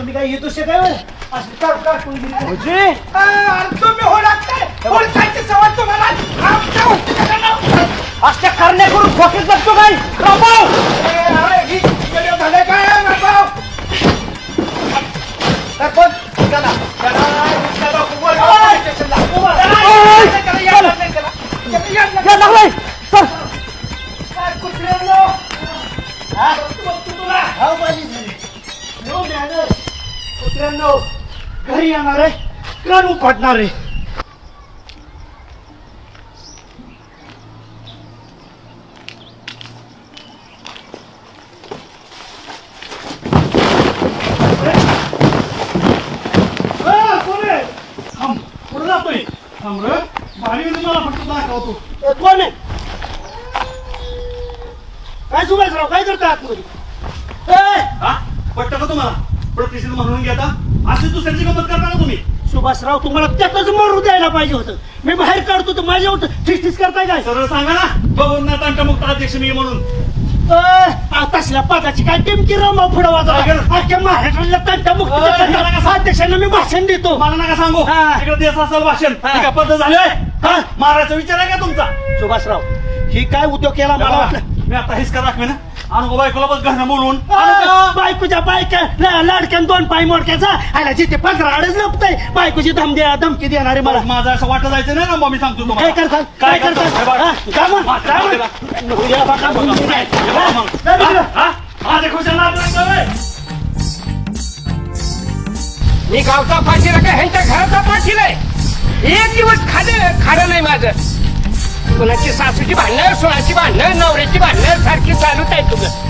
तुम्ही काय येतो शे काय असं काढून म्हणजे तुम्ही होळकायची सवय तुम्हाला अशा करण्या करून खोकीत बसतो काय रामभाऊ झाले काय रामभाऊ घरी येणार आहे कान उपटणार आहे कोण आहे काय सुभाषराव काय करता आतमध्ये पट्ट का तुम्हाला प्रतिष्ठित म्हणून घेता अशी दुसऱ्याची गमत करता ना तुम्ही सुभाषराव तुम्हाला त्यातच मरू द्यायला पाहिजे होतं मी बाहेर काढतो तर माझ्यावर ठिसठीस करताय काय सरळ सांगा ना बघून ना तंटमुक्त अध्यक्ष मी म्हणून तसल्या पदाची काय टिमकी रामाव पुढे वाजवा अख्ख्या महाराष्ट्राला तंटमुक्त अध्यक्षांना मी भाषण देतो मला नका सांगू तिकडे देश असेल भाषण का पद्धत झाली मारायचा विचार आहे का तुमचा सुभाषराव ही काय उद्योग केला मला वाटलं मी आता हिसका दाखवे ना अनुभव बायकोला बस घरनं बोलवून बायकोच्या बायका लाडक्यान 2 पाय मोडक्याचा आला जिथे 15 अडच लपतय बायकोची धमकी देणारे मला माझं असं वाटत जायचं नाही ना मी सांगतो काय करतात काय करतात माझ्या खुशाला मी गावचा पाठीला काय ह्यांच्या घराचा पाठीला आहे एक दिवस खाणं नाही माझं कोणाची सासूची भांडणं सोळाची भांडणं नवऱ्याची भांडणं सारखी चालूच आहे तुझं